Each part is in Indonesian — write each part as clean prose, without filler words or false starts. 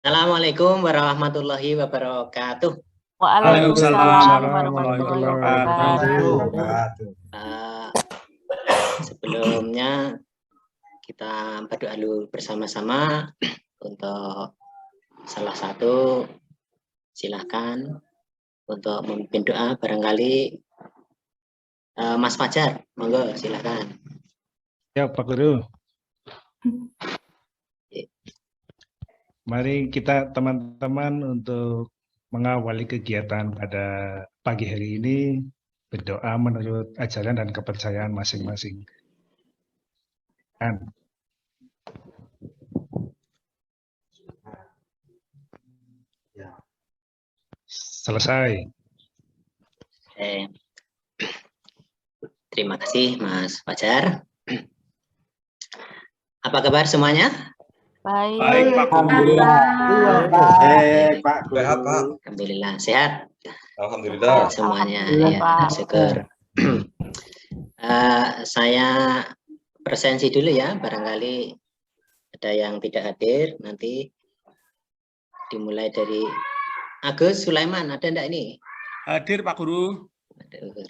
Assalamualaikum warahmatullahi wabarakatuh. Waalaikumsalam Warahmatullahi warahmatullahi wabarakatuh. wabarakatuh. Sebelumnya kita berdoa dulu bersama-sama untuk salah satu. Silahkan untuk memimpin doa, barangkali Mas Fajar, monggo silahkan. Ya Pak Guru. Mari kita teman-teman untuk mengawali kegiatan pada pagi hari ini berdoa menurut ajaran dan kepercayaan masing-masing. Selesai. Terima kasih Mas Fajar. Apa kabar semuanya? Baik, Pak Guru. Sehat, Pak. Alhamdulillah sehat. Alhamdulillah. Semuanya Alhamdulillah, ya, syukur. Saya presensi dulu ya, barangkali ada yang tidak hadir, nanti dimulai dari Agus Sulaiman, ada enggak ini? Hadir Pak Guru. Hadir.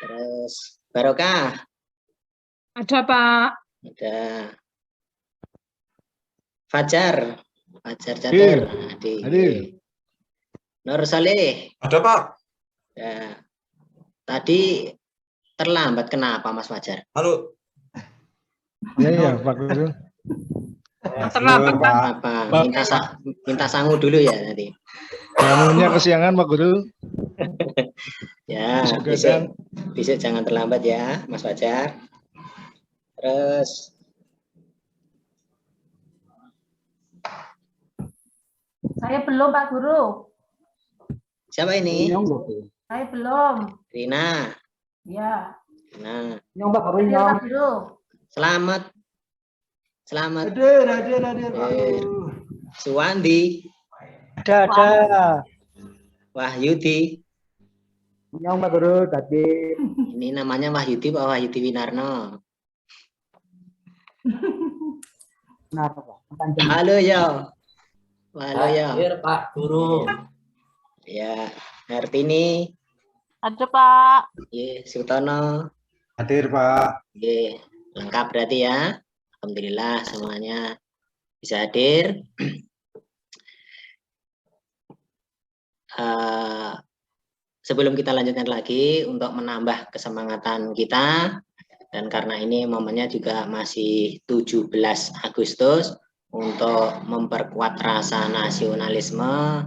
Terus Barokah. Ada Pak. Ada. Fajar Hadir. Hadir. Nur Saleh. Ada Pak. Ya. Tadi terlambat, kenapa Mas Fajar? Halo. Ya Pak Guru. Terlambat Pak. Apa? Minta sangu dulu ya nanti. Jamunya kesiangan Pak Guru. Ya, besok jangan terlambat ya Mas Fajar. Terus saya belum Pak Guru. siapa ini? Saya belum. Rina. Ya. Nah, Hadir Pak Guru. selamat. Hadir Pak Guru. Suwandi. Ada. Wahyudi. Nyong Pak Guru tadi. Ini namanya Wahyudi Pak Wahyudi Winarno. Kenapa Pak? Halo ya. Halo ya. Hadir Pak Guru. Ya, Hartini. ada Pak. Ye, Sutono. Hadir Pak. Ye, lengkap berarti ya. Alhamdulillah semuanya bisa hadir. Sebelum kita lanjutkan lagi untuk menambah kesemangatan kita, dan karena ini momennya juga masih 17 Agustus untuk memperkuat rasa nasionalisme,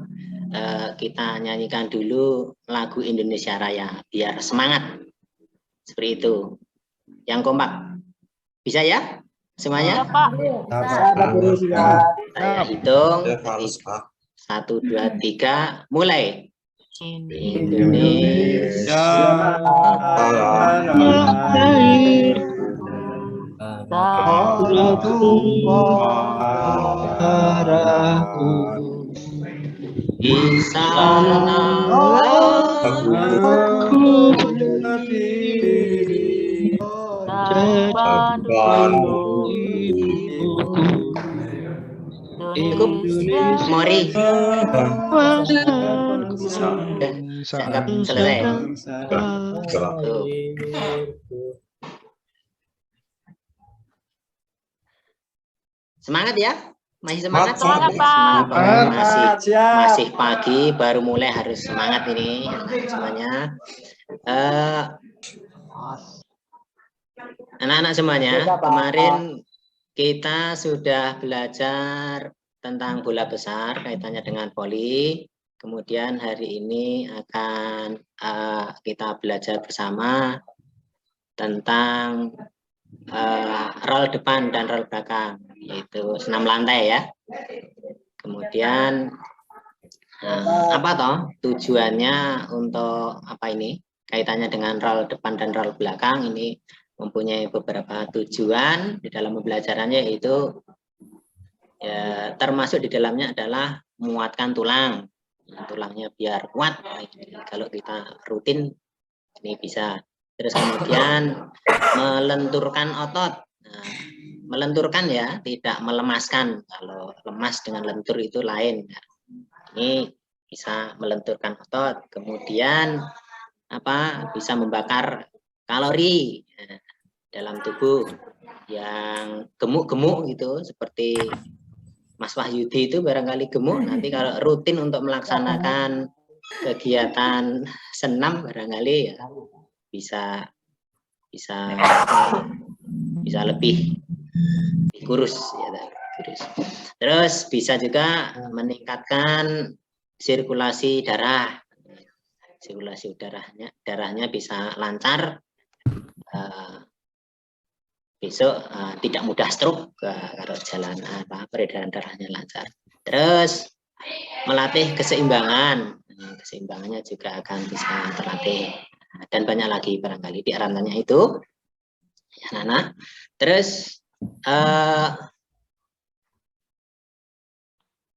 kita nyanyikan dulu lagu Indonesia Raya biar semangat. Seperti itu. Yang kompak. Bisa ya? Semuanya? Ada Pak. Saya hitung. Ya, halus Pak. 1, 2, 3, mulai. Indonesia di sana aku berdiri Mori. Saya anggap selesai. Tuh. Semangat ya? Masih semangat? Semangat, Pak. Masih pagi, baru mulai harus semangat ini semuanya. Anak-anak semuanya, kemarin kita sudah belajar tentang bola besar kaitannya dengan voli. Kemudian hari ini akan kita belajar bersama tentang roll depan dan roll belakang, yaitu senam lantai ya. Kemudian apa toh tujuannya untuk apa ini? Kaitannya dengan roll depan dan roll belakang ini mempunyai beberapa tujuan di dalam pembelajarannya, yaitu ya, termasuk di dalamnya adalah menguatkan tulang. Tulangnya biar kuat. Kalau kita rutin ini bisa. Terus kemudian melenturkan otot. Nah, melenturkan ya, tidak melemaskan. Kalau lemas dengan lentur itu lain. Ini bisa melenturkan otot, kemudian bisa membakar kalori dalam tubuh yang gemuk-gemuk gitu, seperti Mas Wahyudi itu barangkali gemuk. Nanti kalau rutin untuk melaksanakan kegiatan senam barangkali ya bisa lebih kurus ya, kurus. Terus bisa juga meningkatkan sirkulasi darah. Sirkulasi darahnya bisa lancar. Besok tidak mudah stroke kalau jalan peredaran darahnya lancar. Terus melatih keseimbangan. Keseimbangannya juga akan bisa terlatih. Dan banyak lagi barangkali di antaranya itu. Ya, Nana. Terus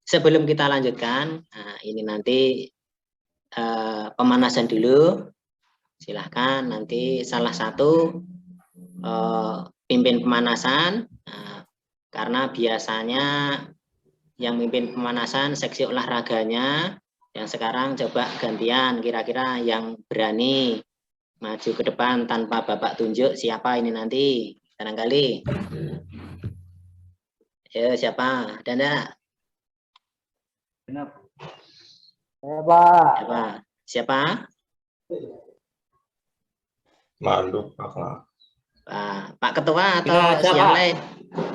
sebelum kita lanjutkan, ini nanti pemanasan dulu. Silahkan nanti salah satu pimpin pemanasan, karena biasanya yang mimpin pemanasan seksi olahraganya. Yang sekarang coba gantian, kira-kira yang berani maju ke depan tanpa Bapak tunjuk siapa ini nanti barangkali. Ya, siapa? Ada enggak? Siapa? Malu, Pak. Pak Ketua atau yang lain?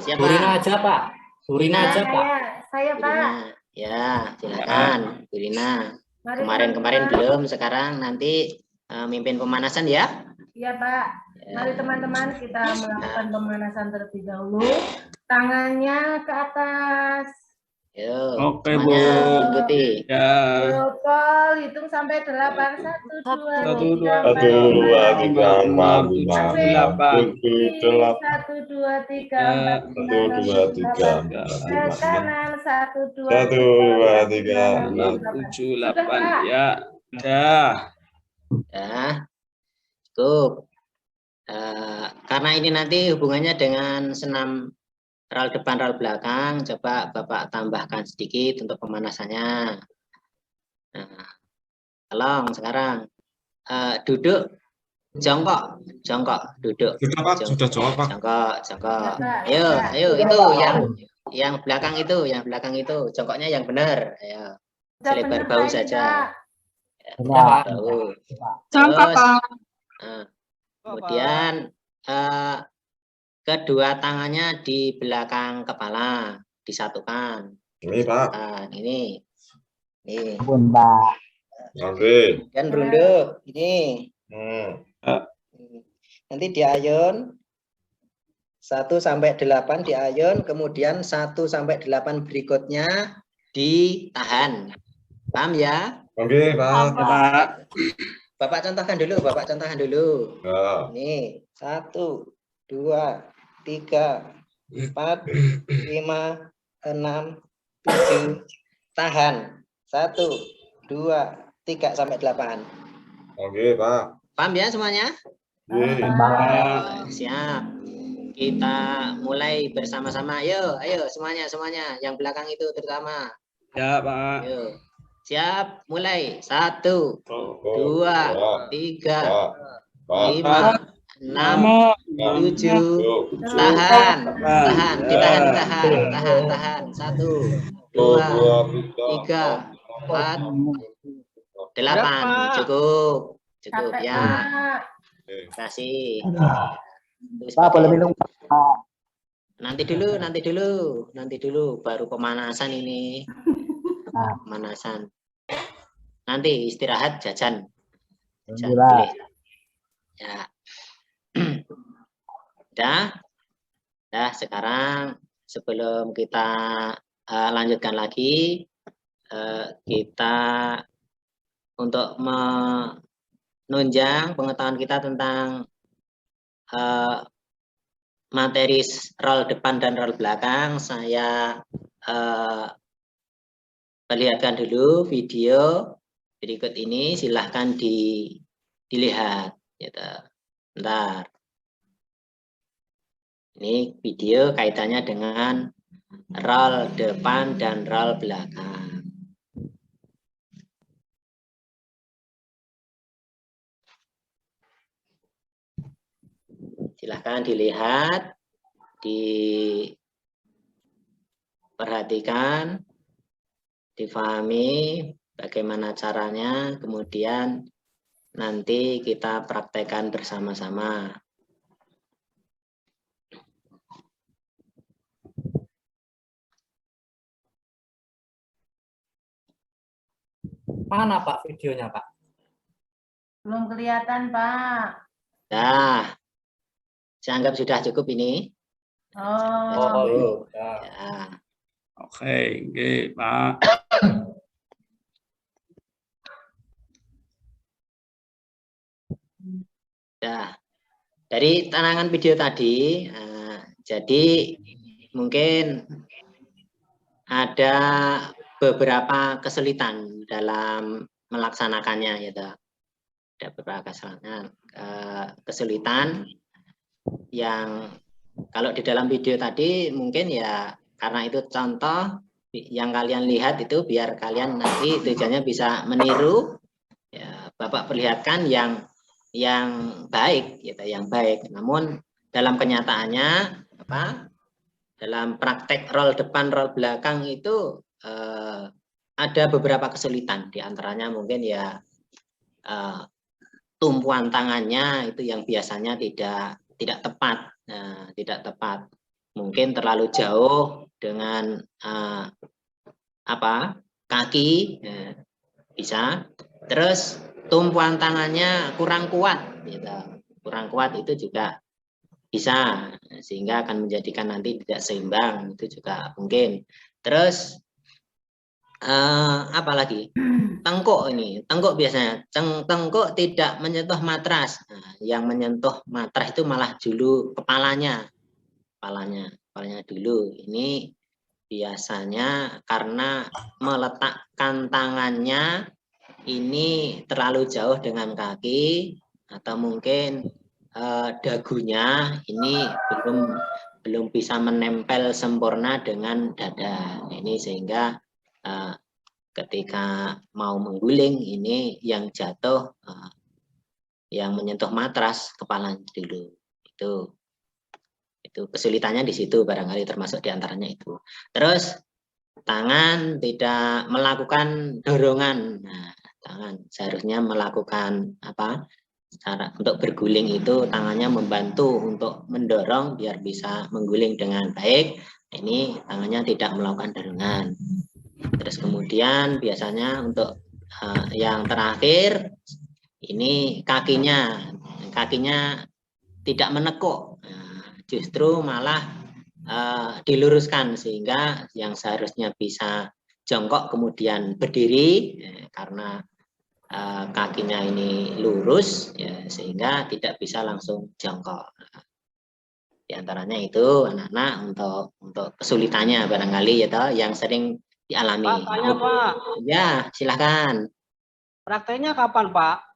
Siapa? Surina aja, Pak. Surina aja, Pak. Saya, Pak. Ya, silakan, Bu Rina. Kemarin belum, sekarang nanti mimpin pemanasan ya. Iya, Pak. Mari teman-teman kita melakukan pemanasan terlebih dahulu. Tangannya ke atas. Yuk, Oke, semuanya Bu. ikuti. Ya. Protokol, hitung sampai 8. 1, 2, 1, 2, 3, 4, 5, 6, 7, 8. 1, 2, 3, 4, 5, 6, 7, 8. Ke kanan, 1, 2, 3, 4, 7, 8. Ya. Dah. Ya, cukup. Karena ini nanti hubungannya dengan senam ral depan, ral belakang, coba Bapak tambahkan sedikit untuk pemanasannya. Nah, tolong sekarang duduk, jongkok, duduk. Sudah, Pak. Sudah jawab, Pak. Jongkok. Ayo, itu yang belakang itu, jongkoknya yang benar. Ayo, selebar bahu saja. Bahu. Jongkok, Terus, Pak. kemudian kedua tangannya di belakang kepala disatukan. Ini, Pak. Ini. Mbak. Oke. Dan runduk ini. Nanti diayun 1 sampai 8 diayun, kemudian 1 sampai 8 berikutnya ditahan. Paham ya? Oke, Pak. Pak. Bapak contohkan dulu. Ya. Ini 1, 2, 3, 4, 5, 6, 7, tahan. 1, 2, 3 sampai 8. Oke, Pak. Paham ya semuanya? Siap. Kita mulai bersama-sama. Ayo semuanya. Yang belakang itu terutama. Ya, Pak. Ayo. Siap, mulai. 1, 2, 3, 5, 6, 7, tahan. Tahan. 1, 2, 3, 4, 8. Cukup ya. Kasih. Pak, boleh minum, Pak. Nanti dulu baru pemanasan ini. Pemanasan. Nanti istirahat jajan. Boleh. Ya. Dah sekarang sebelum kita lanjutkan lagi, kita untuk menunjang pengetahuan kita tentang materi roll depan dan roll belakang, saya perlihatkan dulu video berikut ini, silahkan dilihat. Gitu. Bentar. Ini video kaitannya dengan roll depan dan roll belakang. Silahkan dilihat, diperhatikan, difahami bagaimana caranya, kemudian nanti kita praktekkan bersama-sama. Mana Pak videonya Pak? Belum kelihatan, Pak. Nah, saya anggap sudah cukup ini. Oh, Ya. Oke, Pak. Nah, dari tayangan video tadi, jadi mungkin ada beberapa kesulitan dalam melaksanakannya, gitu. Ada beberapa kesulitan yang kalau di dalam video tadi mungkin ya karena itu contoh yang kalian lihat itu biar kalian nanti tujuannya bisa meniru. Ya, Bapak perlihatkan yang baik, gitu, yang baik. Namun dalam kenyataannya dalam praktek roll depan, roll belakang itu ada beberapa kesulitan. Di antaranya mungkin ya tumpuan tangannya itu yang biasanya tidak tepat, tidak tepat. Mungkin terlalu jauh dengan kaki, bisa. Terus tumpuan tangannya kurang kuat, gitu. Kurang kuat itu juga bisa, sehingga akan menjadikan nanti tidak seimbang, itu juga mungkin. Terus apalagi tengkuk ini, tengkuk biasanya tengkuk tidak menyentuh matras. Nah, yang menyentuh matras itu malah dulu kepalanya dulu. Ini biasanya karena meletakkan tangannya ini terlalu jauh dengan kaki, atau mungkin dagunya ini belum bisa menempel sempurna dengan dada. Ini sehingga ketika mau mengguling ini yang jatuh yang menyentuh matras kepala dulu. Itu kesulitannya di situ barangkali, termasuk diantaranya itu. Terus tangan tidak melakukan dorongan. Nah, tangan seharusnya melakukan cara untuk berguling itu tangannya membantu untuk mendorong biar bisa mengguling dengan baik. Ini tangannya tidak melakukan dorongan. Terus kemudian biasanya untuk yang terakhir ini kakinya tidak menekuk, justru malah diluruskan, sehingga yang seharusnya bisa jongkok kemudian berdiri karena kakinya ini lurus, ya, sehingga tidak bisa langsung jongkok. Di antaranya itu anak-anak untuk kesulitannya barangkali ya yang sering dialami. Pak, tanya Pak. Ya, silahkan. Prakteknya kapan Pak?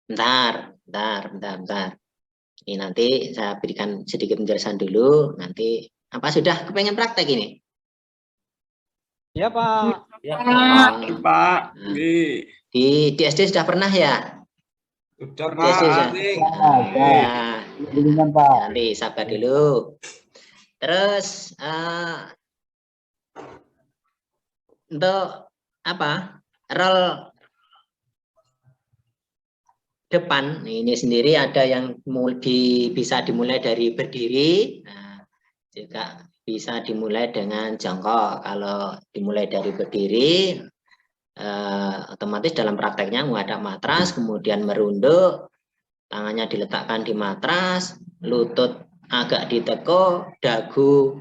Bentar. Ini nanti saya berikan sedikit penjelasan dulu. Nanti sudah kepengen praktek ini? Ya Pak. Ya Pak. Di SD sudah pernah ya? Sudah Di SD sudah. Ya. Nanti sabar dulu. Terus untuk roll depan ini sendiri ada yang bisa dimulai dari berdiri, juga bisa dimulai dengan jongkok. Kalau dimulai dari berdiri, otomatis dalam prakteknya menghadap matras, kemudian merunduk, tangannya diletakkan di matras, lutut agak ditekuk, dagu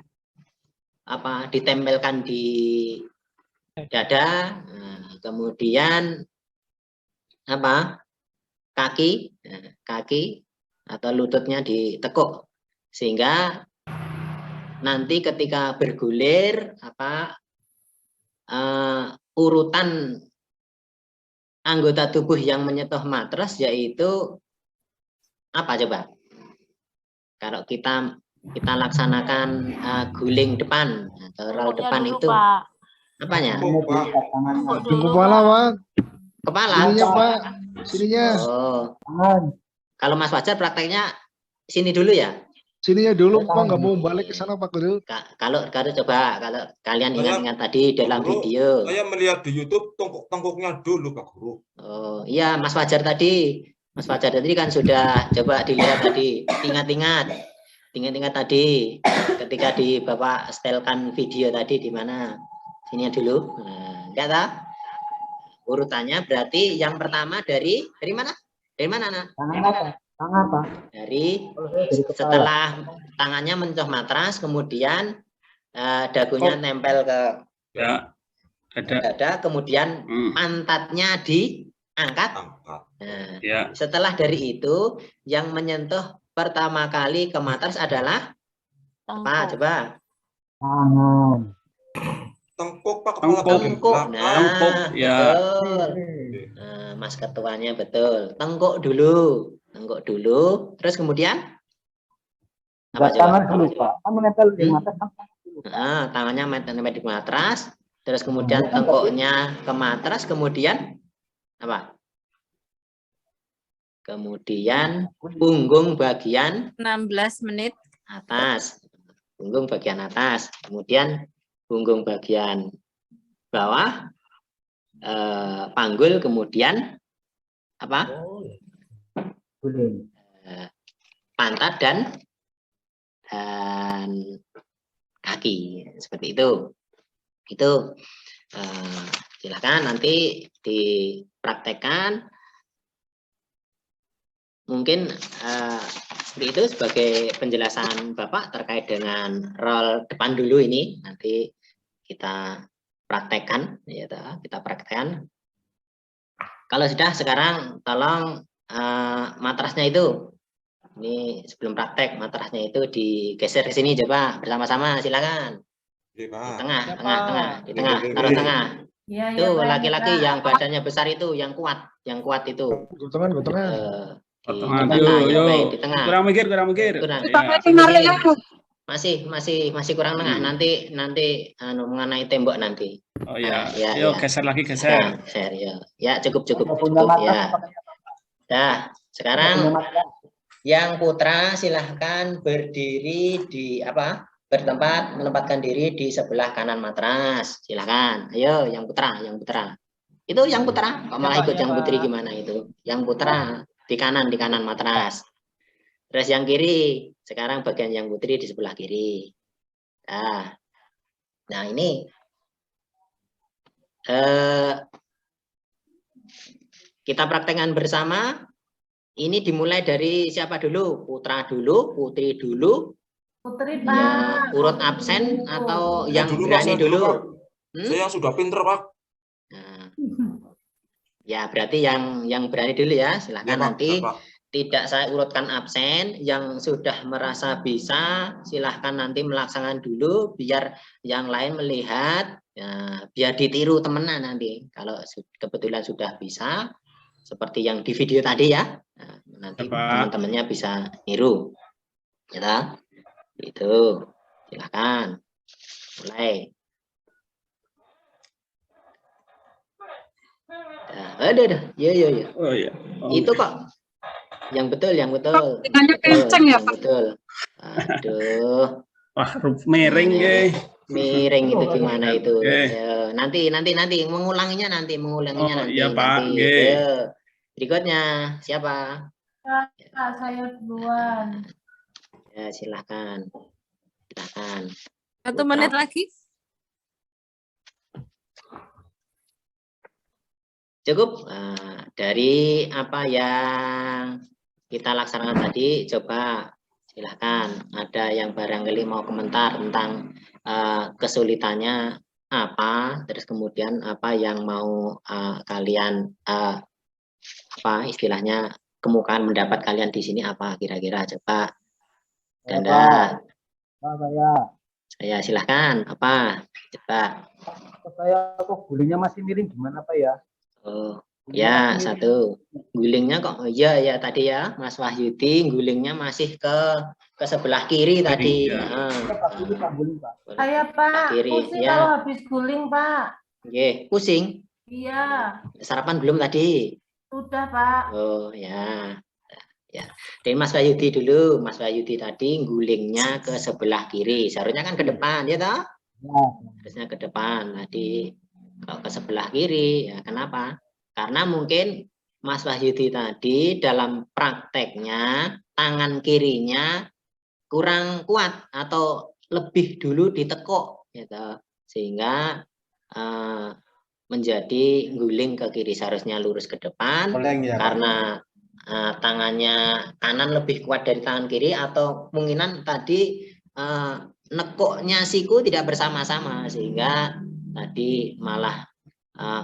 ditempelkan di dada, kemudian kaki atau lututnya ditekuk, sehingga nanti ketika bergulir urutan anggota tubuh yang menyentuh matras yaitu coba? Kalau kita kita laksanakan guling depan atau roll Tengkuknya depan dulu, itu Pak. apanya? Tengkuk Di dulu, kepala, Pak. Pak. Kepala. Sininya, Pak. Sininya. Oh, kalau Mas Fajar prakteknya sini dulu ya. Sininya dulu, Pak. Nggak mau balik ke sana, Pak Guru. Kalau coba kalau kalian ingat-ingat tadi dalam Guru, video. saya melihat di YouTube tengkuknya dulu, Pak Guru. Oh iya, Mas Fajar tadi kan sudah coba dilihat tadi, ingat-ingat tadi ketika di Bapak setelkan video tadi di mana? Sini dulu. Nah, enggak tahu? Urutannya berarti yang pertama dari mana? Dari mana, Nak? Tangan, Pak. Dari Dari kepala. setelah tangannya menyentuh matras, kemudian dagunya nempel ke Ya. Ada. dada, kemudian pantatnya diangkat. Nah, Ya. setelah dari itu, yang menyentuh pertama kali ke matras adalah apa? Coba. Tangan. Tengkuk, Pak, kepala Tengkuk. belakang. Nah, Tengkuk, ya. betul. Nah, Mas ketuanya betul. Tengkuk dulu. Terus kemudian apa Enggak, coba? tangan dulu, Pak. Kan menempel di mata. Tangannya menempel di matras, terus kemudian tengkuknya ke matras, kemudian apa? Kemudian punggung bagian 16 menit. atas, punggung bagian atas, kemudian punggung bagian bawah, panggul, kemudian apa? Pantat dan kaki, seperti itu. Itu silakan nanti dipraktekkan. Mungkin seperti itu sebagai penjelasan Bapak terkait dengan roll depan dulu ini. Nanti kita praktekkan, ya, kita praktekkan. Kalau sudah, sekarang tolong matrasnya itu, ini sebelum praktek, matrasnya itu digeser ke sini, coba bersama-sama, silakan. Di tengah, di tengah, taruh tengah. Ya, Itu Pak laki-laki Mitra. yang badannya besar itu, yang kuat itu. Ke tengah. Di Tengah, tengah, yuk, ya, yuk. baik, di tengah. Kurang mikir. Kurang. Ya. Masih kurang tengah. Nanti mengenai tembok nanti. Oh ya. Ya, Yuk, ya. geser lagi, geser. Geser, ya. Ya, cukup Punya mata, ya. Pak. Nah, sekarang Punya mata. yang putra silahkan berdiri di menempatkan diri di sebelah kanan matras. Silahkan. Ayo, yang putra. Itu yang putra. Kok malah ikut yang putri gimana itu? Yang putra di kanan matras. Terus yang kiri, sekarang bagian yang putri di sebelah kiri. Nah ini kita praktekkan bersama. Ini dimulai dari siapa dulu? Putra dulu, putri dulu. Putri, Ya, Pak. urut absen atau Saya yang dulu, Pak, berani saya dulu, dulu? Pak. Saya sudah pinter, Pak. Nah, ya berarti yang berani dulu ya, silahkan. Ya, Pak. Nanti Ya, Pak. tidak saya urutkan absen. Yang sudah merasa bisa, silahkan nanti melaksanakan dulu biar yang lain melihat, ya, biar ditiru temenan nanti. Kalau kebetulan sudah bisa, seperti yang di video tadi ya, nanti teman-temannya bisa niru, ya, itu. Silahkan mulai. Ya. Oh ya. Itu kok yang betul. Tekannya kenceng ya, Pak? Betul. Aduh. Wah, miring ge. Miring itu gimana itu? Oke. Ya, nanti mengulanginya nanti. Oh iya, Pak. Nanti. Ge. Ya. Berikutnya siapa? Pak, saya duluan. Ya, silakan. 1 menit lagi. Cukup. Dari apa yang kita laksanakan tadi, coba silahkan. Ada yang barangkali mau komentar tentang kesulitannya apa, terus kemudian apa yang mau kalian istilahnya kemukakan pendapat kalian di sini apa kira-kira, coba. Ganda. Saya silahkan apa, coba. Saya kok gulingnya masih miring gimana, Pak ya? Oh, Ya, satu. Gulingnya kok, oh, iya ya tadi ya, Mas Wahyudi, gulingnya masih ke sebelah kiri tadi. ya. Saya Pak, kiri, pusing ya. kalau habis guling Pak. Oke, pusing. Iya, Sarapan belum tadi? sudah Pak. Oh ya. Ya. Dari Mas Wahyudi dulu. Mas Wahyudi tadi gulingnya ke sebelah kiri. Seharusnya kan ke depan, ya toh? Harusnya ke depan. Tadi kalau ke sebelah kiri, ya kenapa? Karena mungkin Mas Wahyudi tadi dalam prakteknya tangan kirinya kurang kuat atau lebih dulu ditekuk, gitu. Sehingga menjadi guling ke kiri. Seharusnya lurus ke depan karena tangannya kanan lebih kuat dari tangan kiri, atau kemungkinan tadi nekuknya siku tidak bersama-sama sehingga tadi malah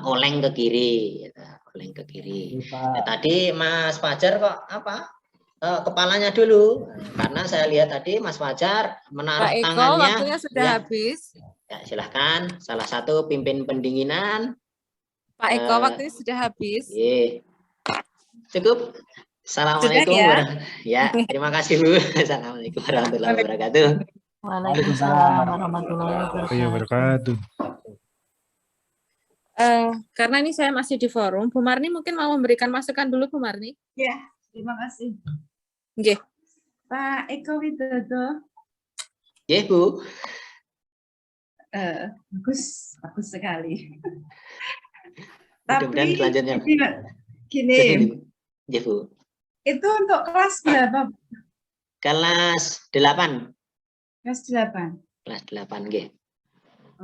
oleng ke kiri, gitu. Oleng ke kiri. Ya, tadi Mas Fajar kok apa? Kepalanya dulu, karena saya lihat tadi Mas Fajar menaruh Pak Eko, tangannya. waktunya sudah Ya, habis. ya, silahkan. Salah satu pimpin pendinginan. Pak Eko, waktunya sudah habis. Iya. Cukup. Assalamualaikum Sudah, ya. Ya, terima kasih Bu. Assalamualaikum warahmatullahi wabarakatuh. Waalaikumsalam warahmatullahi Wabarakatuh. Karena ini saya masih di forum, Bu Marni mungkin mau memberikan masukan dulu, Bu Marni. Ya, terima kasih. Nggih. Pak Eko Widodo. Ya, Bu. Bagus sekali. Mudah-mudahan selanjutnya. Gini, ya, Bu. Itu untuk kelas berapa? Kelas 8. Kelas 8. Kelas 8, nggih.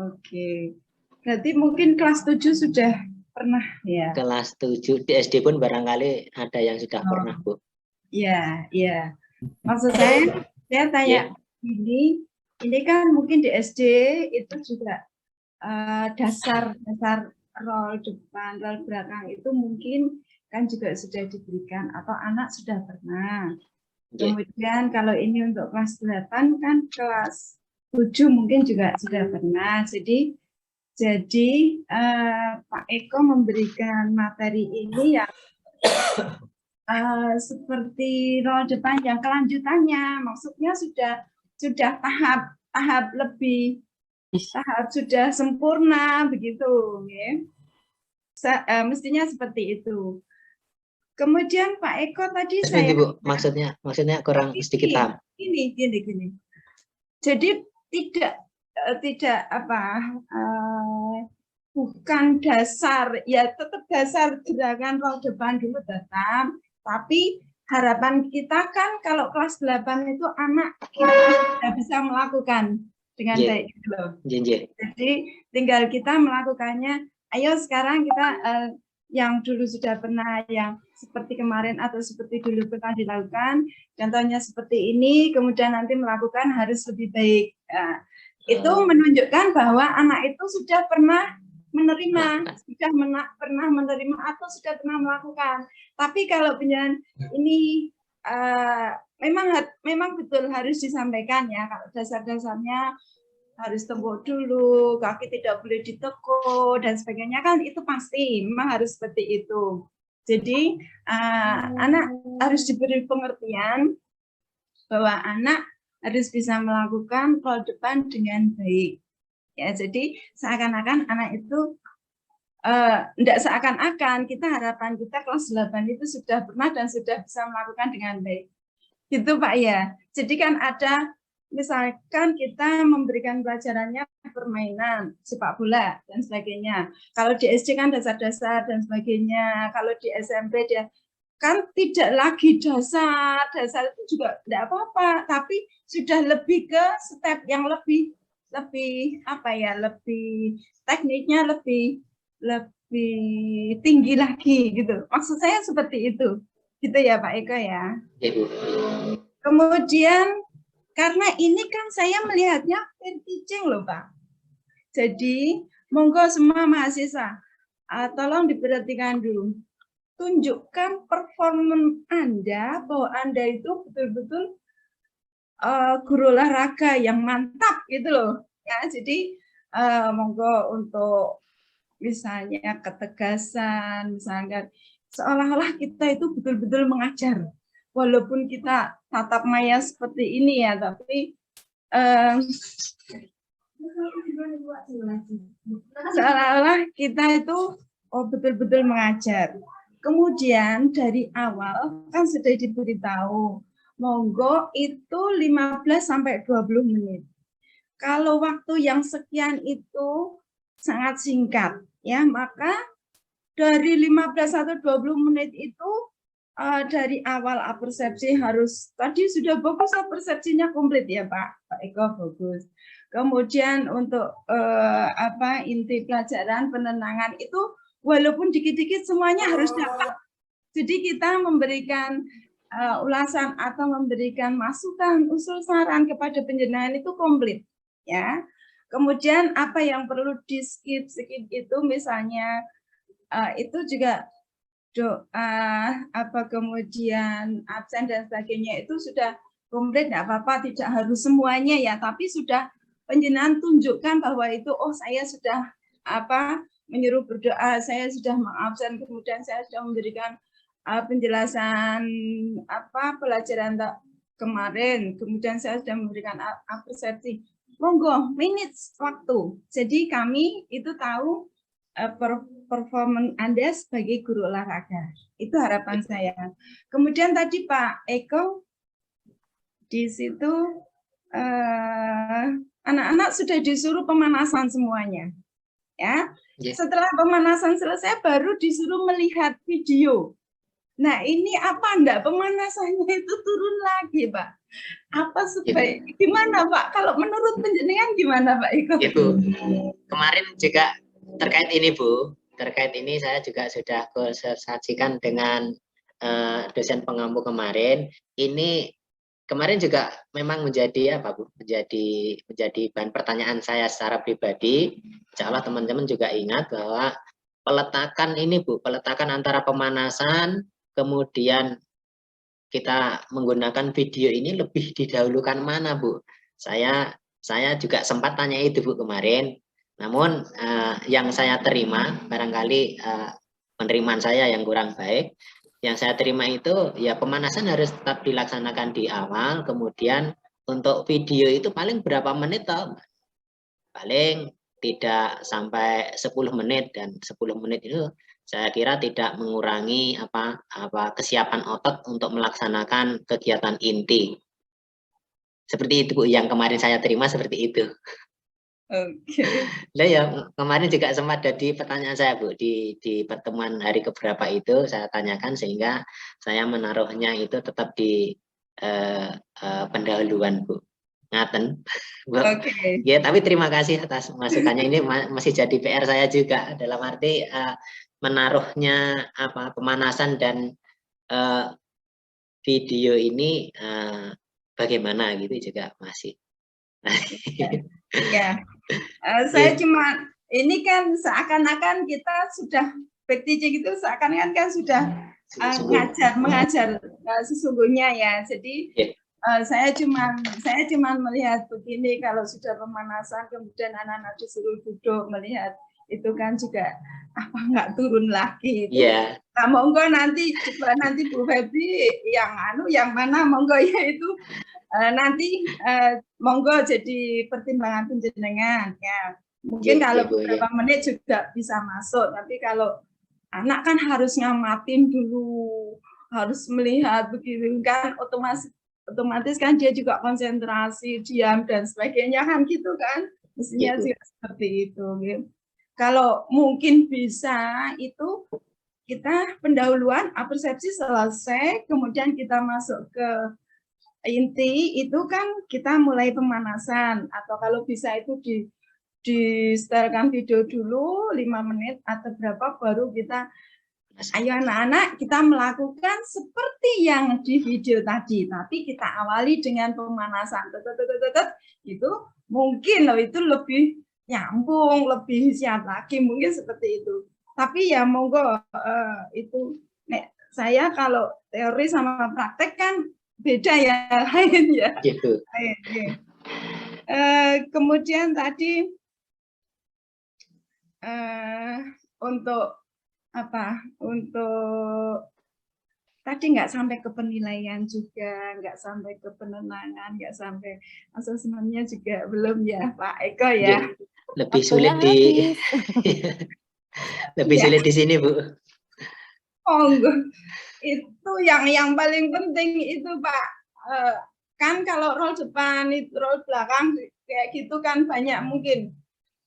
Oke. Berarti mungkin kelas 7 sudah pernah ya? Kelas 7 di SD pun barangkali ada yang sudah pernah, Bu. Iya, iya. Maksud saya tanya ini kan mungkin di SD itu juga dasar roll depan, roll belakang itu mungkin kan juga sudah diberikan atau anak sudah pernah. Kemudian kalau ini untuk kelas 8 kan kelas 7 mungkin juga sudah pernah. Jadi Pak Eko memberikan materi ini yang seperti roll depan yang kelanjutannya, maksudnya sudah tahap lebih sudah sempurna begitu, ya. Mestinya seperti itu. Kemudian Pak Eko tadi saya Bu, maksudnya kurang sedikit paham. Gini. Jadi tidak bukan dasar, ya tetap dasar gerakan roll depan dulu tetap, tapi harapan kita kan kalau kelas 8 itu anak kita sudah bisa melakukan dengan baik gitu loh. Jadi tinggal kita melakukannya. Ayo sekarang kita yang dulu sudah pernah, yang seperti kemarin atau seperti dulu pernah dilakukan, contohnya seperti ini, kemudian nanti melakukan harus lebih baik. Nah, itu menunjukkan bahwa anak itu sudah pernah menerima, pernah menerima atau sudah pernah melakukan. Tapi kalau penjelasan ini memang betul harus disampaikan ya, kalau dasar-dasarnya harus tengok dulu, kaki tidak boleh ditekuk dan sebagainya, kan itu pasti memang harus seperti itu. Jadi anak harus diberi pengertian bahwa anak harus bisa melakukan roll depan dengan baik. Ya, jadi seakan-akan anak itu tidak seakan-akan, kita harapan kita kelas 8 itu sudah pernah dan sudah bisa melakukan dengan baik. Gitu Pak ya. Jadi kan ada, misalkan kita memberikan pelajarannya permainan, sepak bola, dan sebagainya. Kalau di SD kan dasar-dasar dan sebagainya. Kalau di SMP dia kan tidak lagi dasar itu juga tidak apa-apa, tapi sudah lebih ke step yang lebih tekniknya lebih tinggi lagi gitu. Maksud saya seperti itu. Gitu ya Pak Eko ya. Kemudian karena ini kan saya melihatnya peer teaching loh Pak. Jadi monggo semua mahasiswa tolong diperhatikan dulu. Tunjukkan performa Anda bahwa Anda itu betul-betul guru olahraga yang mantap gitu loh. Ya, jadi monggo untuk misalnya ketegasan, misalkan seolah-olah kita itu betul-betul mengajar. Walaupun kita tatap maya seperti ini ya, tapi seolah-olah kita itu betul-betul mengajar. Kemudian dari awal kan sudah diberitahu, monggo itu 15 sampai 20 menit. Kalau waktu yang sekian itu sangat singkat, ya maka dari 15 atau 20 menit itu dari awal persepsi harus, tadi sudah bagus persepsinya komplit ya Pak Eko, bagus. Kemudian untuk inti pelajaran penenangan itu walaupun dikit-dikit semuanya harus dapat. Jadi kita memberikan ulasan atau memberikan masukan, usul saran kepada penjenengan itu komplit, ya. Kemudian apa yang perlu di skip itu misalnya itu juga doa, kemudian absen dan sebagainya itu sudah komplit, tidak apa-apa, tidak harus semuanya ya, tapi sudah penjenengan tunjukkan bahwa itu saya sudah menyuruh berdoa, saya sudah mengabsen, kemudian saya sudah memberikan penjelasan pelajaran kemarin, kemudian saya sudah memberikan persepsi. Monggo, minutes waktu. Jadi kami itu tahu performance Anda sebagai guru olahraga. Itu harapan saya. Kemudian tadi Pak Eko di situ anak-anak sudah disuruh pemanasan semuanya. Ya. Setelah pemanasan selesai baru disuruh melihat video. Nah, ini apa enggak pemanasannya itu turun lagi, Pak? Apa supaya gimana, Pak? Kalau menurut penjenengan gimana, Pak Iko? Ibu, kemarin juga terkait ini, Bu. Terkait ini saya juga sudah konsultasikan dengan dosen pengampu kemarin. Ini kemarin juga memang menjadi Bu? Menjadi bahan pertanyaan saya secara pribadi. Insya Allah teman-teman juga ingat bahwa peletakan ini, Bu, peletakan antara pemanasan kemudian kita menggunakan video ini lebih didahulukan mana, Bu? Saya juga sempat tanya itu, Bu, kemarin. Namun yang saya terima, barangkali penerimaan saya yang kurang baik, yang saya terima itu ya pemanasan harus tetap dilaksanakan di awal, kemudian untuk video itu paling berapa menit toh? Paling tidak sampai 10 menit, dan 10 menit itu saya kira tidak mengurangi kesiapan otot untuk melaksanakan kegiatan inti. Seperti itu, Bu, yang kemarin saya terima seperti itu. Oke. Nah, ya kemarin juga sempat jadi pertanyaan saya, Bu, di pertemuan hari keberapa itu saya tanyakan sehingga saya menaruhnya itu tetap di pendahuluan, Bu. Ngaten. Oke. Ya, tapi terima kasih atas masukannya. Ini masih jadi PR saya juga, dalam arti menaruhnya pemanasan dan video ini bagaimana gitu juga masih. Ya, saya cuma ini kan seakan-akan kita sudah back-teaching itu seakan-akan kan sudah mengajar sesungguhnya ya. Jadi saya cuma melihat begini, kalau sudah pemanasan kemudian anak-anak disuruh duduk melihat itu kan juga nggak turun lagi. Iya. Nah, monggo nanti Bu Febri yang mana monggo ya itu nanti monggo jadi pertimbangan penjenengan ya. Mungkin kalau beberapa menit juga bisa masuk, tapi kalau anak kan harus ngamatin dulu, harus melihat begitu kan, otomatis kan dia juga konsentrasi, diam dan sebagainya kan gitu kan. Mestinya juga seperti itu gitu. Kalau mungkin bisa itu kita pendahuluan persepsi selesai, kemudian kita masuk ke inti, itu kan kita mulai pemanasan, atau kalau bisa itu di-setelkan video dulu 5 menit atau berapa, baru kita ayo anak-anak kita melakukan seperti yang di video tadi, tapi kita awali dengan pemanasan itu mungkin loh, itu lebih nyambung, lebih siap lagi, mungkin seperti itu. Tapi ya monggo itu saya kalau teori sama praktek kan beda ya, lain ya. Gitu. Kemudian tadi untuk apa? Untuk tadi nggak sampai ke penilaian juga, nggak sampai ke penenangan, nggak sampai asesmennya juga belum ya Pak Eko ya. Lebih Waktunya sulit di lebih Iya. sulit di sini, Bu. Oh, itu yang paling penting itu Pak. Kan kalau roll depan, itu roll belakang kayak gitu kan banyak mungkin.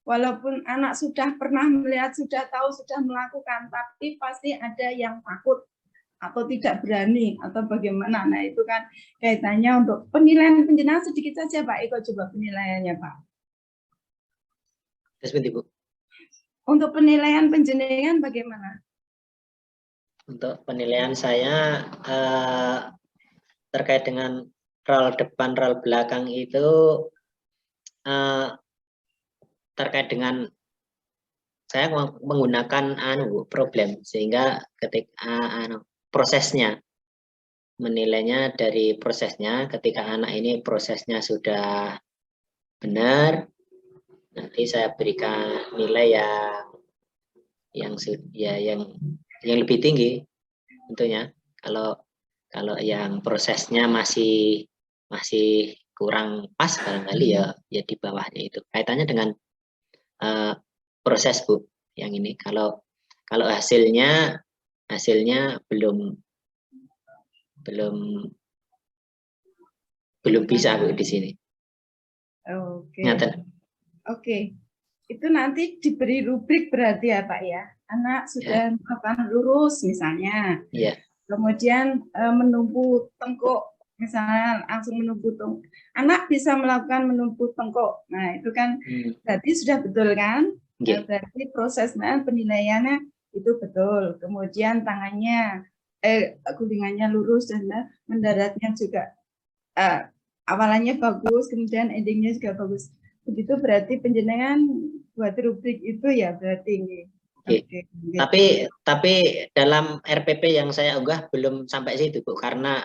Walaupun anak sudah pernah melihat, sudah tahu, sudah melakukan, tapi pasti ada yang takut atau tidak berani atau bagaimana. Nah itu kan kaitannya untuk penilaian penjenengan sedikit saja Pak Eko, coba penilaiannya Pak. Seperti Bu. Untuk penilaian penjenengan bagaimana? Untuk penilaian saya terkait dengan rel depan, rel belakang itu terkait dengan saya menggunakan problem, sehingga ketika prosesnya, menilainya dari prosesnya. Ketika anak ini prosesnya sudah benar, nanti saya berikan nilai yang lebih tinggi tentunya. Kalau yang prosesnya masih kurang pas, barangkali ya di bawahnya itu. Kaitannya dengan proses Bu, yang ini. Kalau hasilnya belum bisa Bu di sini. Oke. Nyata. Oke. Itu nanti diberi rubrik berarti ya Pak ya. Anak sudah melakukan lurus misalnya. Iya. Kemudian menumpu tengkuk, misalnya langsung menumpu tengkuk. Anak bisa melakukan menumpu tengkuk. Nah itu kan berarti sudah betul kan? Nah, berarti prosesnya penilaiannya itu betul. Kemudian tangannya, gulingannya lurus dan mendaratnya juga awalannya bagus, kemudian endingnya juga bagus. Begitu berarti penjenengan buat rubrik itu ya berarti ini. Okay. Tapi dalam RPP yang saya unggah belum sampai situ Bu, karena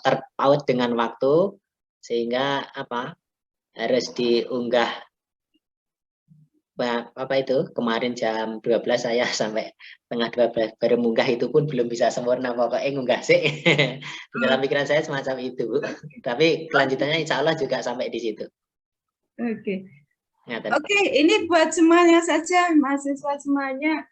terpaut dengan waktu, sehingga harus diunggah itu kemarin jam 12 saya sampai tengah 12 baru munggah, itu pun belum bisa sempurna, pokoknya ngunggah sih. Di dalam pikiran saya semacam itu Bu. Tapi kelanjutannya insya Allah juga sampai di situ. Oke. Oke, ini buat semuanya saja, mahasiswa semuanya.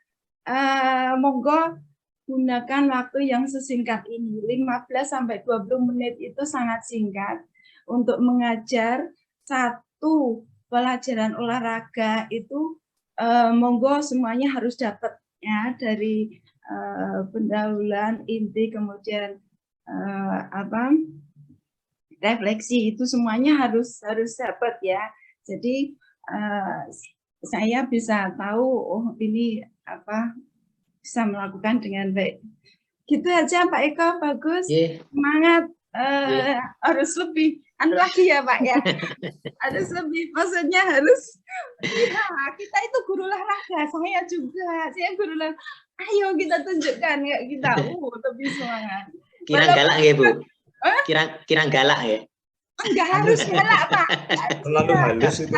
Monggo gunakan waktu yang sesingkat ini. 15-20 menit itu sangat singkat untuk mengajar satu pelajaran olahraga itu. Monggo semuanya harus dapat ya, dari pendahuluan, inti, kemudian refleksi, itu semuanya harus dapat ya. Jadi saya bisa tahu, oh ini bisa melakukan dengan baik. Gitu aja Pak Eko, bagus. Semangat. Harus lebih lagi ya Pak ya. Harus lebih, maksudnya harus kita itu guru olahraga, saya juga, saya guru olahraga. Ayo kita tunjukkan ya, kita lebih semangat. Kirang galak ya Bu. Kirang galak ya. Enggak harus galak Pak. Terlalu halus itu.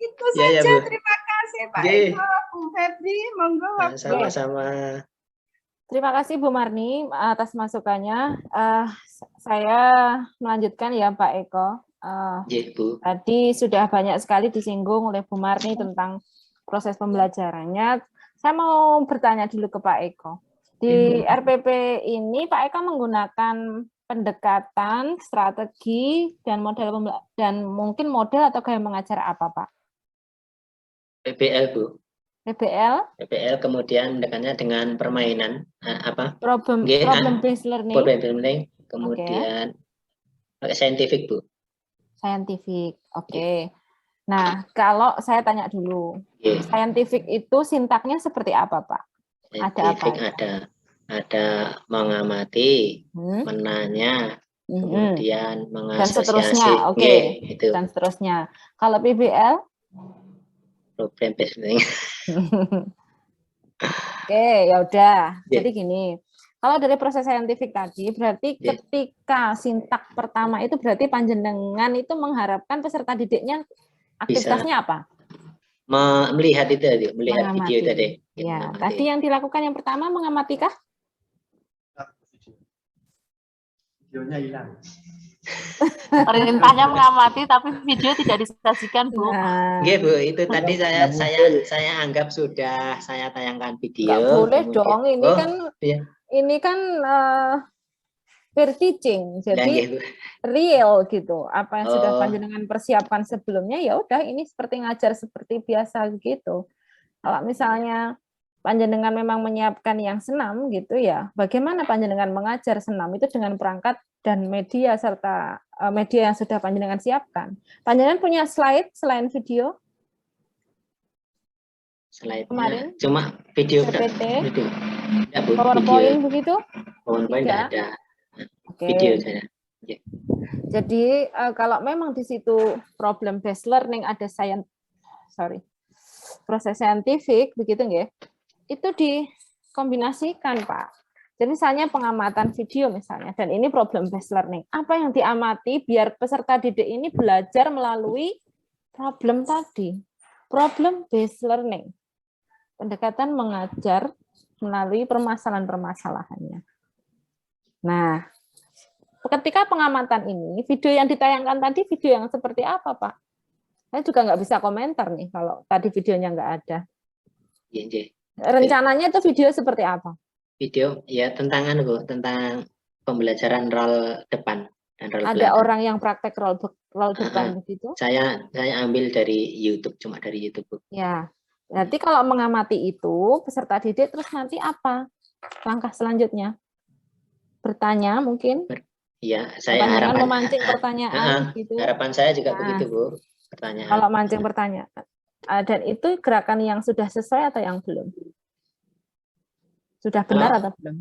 Itu saja. Ya, terima kasih Pak Eko, Bu Febri, monggo. Sama-sama. Terima kasih Bu Marni atas masukannya. Saya melanjutkan ya Pak Eko. Bu. Tadi sudah banyak sekali disinggung oleh Bu Marni tentang proses pembelajarannya. Saya mau bertanya dulu ke Pak Eko. Di RPP ini Pak Eko menggunakan pendekatan, strategi, dan mungkin model atau gaya mengajar apa Pak? PBL Bu. PBL kemudian mendekatnya dengan permainan problem based learning. Kemudian pakai scientific Bu. Scientific, oke. Nah, kalau saya tanya dulu, scientific itu sintaknya seperti apa Pak? Scientific ada mengamati, menanya, kemudian mengasosiasi, dan seterusnya. Oke. Itu. Dan seterusnya. Kalau PBL? Problem based learning. Oke, ya udah. Jadi gini, kalau dari proses saintifik tadi, berarti ketika sintak pertama itu berarti panjenengan itu mengharapkan peserta didiknya aktivitasnya apa? melihat itu tadi, melihat video Mengamati. tadi. Ya, Mengamati. tadi yang dilakukan yang pertama mengamati kah? Videonya hilang. Perintahnya mengamati tapi video tidak disajikan, Bu. Nah, Iya, Bu, itu tadi Nggak saya anggap sudah saya tayangkan nggak video. boleh kemudian- dong. Ini Oh, kan iya. peer teaching. Dan Jadi gitu. real gitu. Apa yang sudah Oh. panjenengan persiapkan sebelumnya, ya udah ini seperti ngajar seperti biasa gitu. Kalau misalnya panjenengan memang menyiapkan yang senam gitu ya, bagaimana panjenengan mengajar senam itu dengan perangkat dan media serta media yang sudah panjenengan siapkan. Panjenengan punya slide selain video Slide-nya kemarin? cuma video PPT? video. Ya, Bu, PowerPoint video. begitu? PowerPoint Tidak? nggak ada. Oke. Video saya. Jadi kalau memang di situ problem based learning ada proses saintifik begitu nggih? Itu dikombinasikan, Pak. Jadi misalnya pengamatan video misalnya, dan ini problem based learning. Apa yang diamati biar peserta didik ini belajar melalui problem tadi. Problem based learning. Pendekatan mengajar melalui permasalahan-permasalahannya. Nah, ketika pengamatan ini, video yang ditayangkan tadi video yang seperti apa, Pak? Saya juga nggak bisa komentar nih kalau tadi videonya nggak ada. Iya, iya. Rencananya itu video seperti apa? Video ya tentang tentang pembelajaran role depan dan role Ada belakang. orang yang praktek role depan begitu? Saya ambil dari YouTube, cuma dari YouTube, Bu. Ya. Nanti kalau mengamati itu peserta didik terus nanti apa? Langkah selanjutnya? Bertanya mungkin? Ya, saya Panjenengan harapan memancing pertanyaan gitu. harapan saya juga Nah, begitu, Bu. Pertanyaan. Kalau mancing pertanyaan. Dan itu gerakan yang sudah sesuai atau yang belum? Sudah benar atau belum?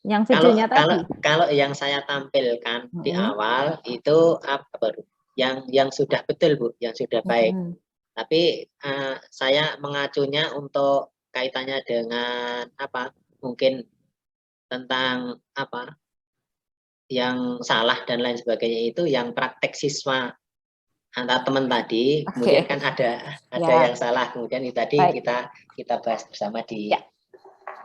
Yang videonya tadi? Kalau yang saya tampilkan di Mm-mm. awal itu apa baru? Yang sudah betul, Bu, yang sudah baik. Tapi saya mengacunya untuk kaitannya dengan apa? Mungkin tentang apa? Yang salah dan lain sebagainya itu yang praktek siswa antar teman tadi, kemudian kan ada Ya. yang salah, kemudian itu tadi Baik. kita bahas bersama di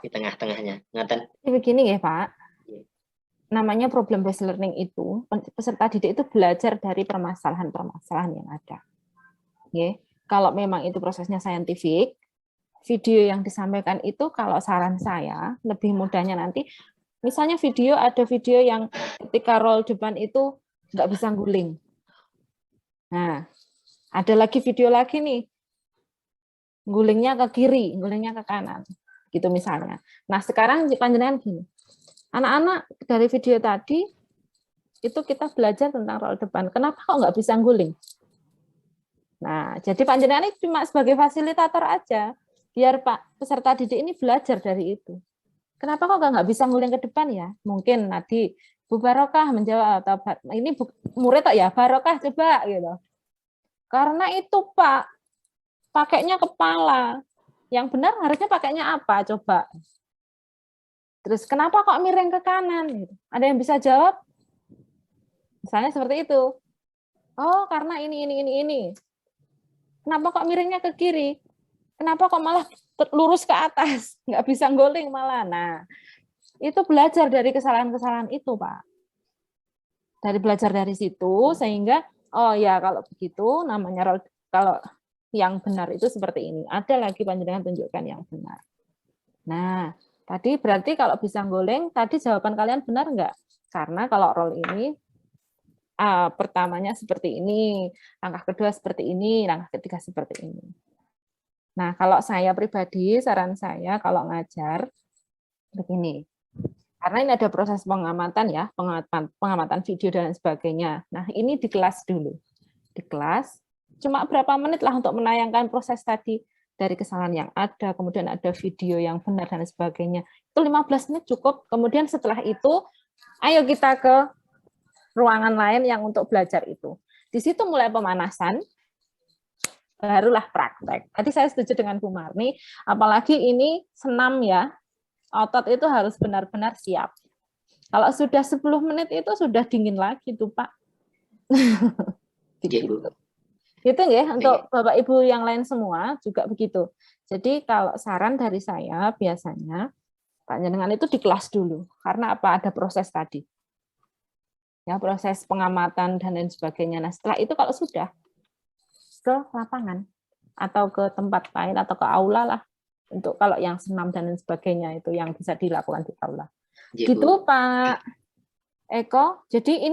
tengah-tengahnya. Ngaten. Jadi begini ya Pak, namanya problem based learning itu peserta didik itu belajar dari permasalahan-permasalahan yang ada. Oke. Kalau memang itu prosesnya saintifik, video yang disampaikan itu kalau saran saya lebih mudahnya nanti, misalnya ada video yang ketika roll depan itu nggak bisa guling. Nah, ada lagi video lagi nih, gulingnya ke kiri, gulingnya ke kanan, gitu misalnya. Nah, sekarang panjenengan gini, anak-anak dari video tadi itu kita belajar tentang roll depan. Kenapa kok nggak bisa guling? Nah, jadi panjenengan ini cuma sebagai fasilitator aja, biar Pak peserta didik ini belajar dari itu. Kenapa kok nggak bisa nguling ke depan ya? Mungkin tadi Bu Barokah menjawab, atau ini murid tak ya, Barokah coba gitu. Karena itu Pak, pakainya kepala. Yang benar harusnya pakainya apa? Coba. Terus kenapa kok miring ke kanan? Ada yang bisa jawab? Misalnya seperti itu. Oh, karena ini. Kenapa kok miringnya ke kiri? Kenapa kok malah lurus ke atas? Nggak bisa nggoling malah. Nah, itu belajar dari kesalahan-kesalahan itu, Pak. Dari belajar dari situ, sehingga, oh ya kalau begitu, namanya kalau yang benar itu seperti ini. Ada lagi panjenengan tunjukkan yang benar. Nah, tadi berarti kalau bisa nggoling, tadi jawaban kalian benar nggak? Karena kalau role ini, pertamanya seperti ini, langkah kedua seperti ini, langkah ketiga seperti ini. Nah, kalau saya pribadi, saran saya kalau ngajar, begini. Karena ini ada proses pengamatan ya, pengamatan video dan sebagainya. Nah, ini di kelas dulu. Di kelas, cuma berapa menit lah untuk menayangkan proses tadi. Dari kesalahan yang ada, kemudian ada video yang benar dan sebagainya. Itu 15 menit cukup. Kemudian setelah itu, ayo kita ke ruangan lain yang untuk belajar itu. Di situ mulai pemanasan, barulah praktek. Tadi saya setuju dengan Bu Marni, apalagi ini senam ya, otot itu harus benar-benar siap. Kalau sudah 10 menit itu sudah dingin lagi tuh Pak. Gitu. Gitu ya, untuk Bapak Ibu yang lain semua juga begitu. Jadi kalau saran dari saya biasanya panjenengan itu di kelas dulu. Karena apa? Ada proses tadi. Ya, proses pengamatan dan lain sebagainya. Nah, setelah itu kalau sudah ke lapangan atau ke tempat lain atau ke aula lah. Untuk kalau yang senam dan lain sebagainya itu yang bisa dilakukan di aula. Ya, Gitu Bu. Pak Eko. Jadi ini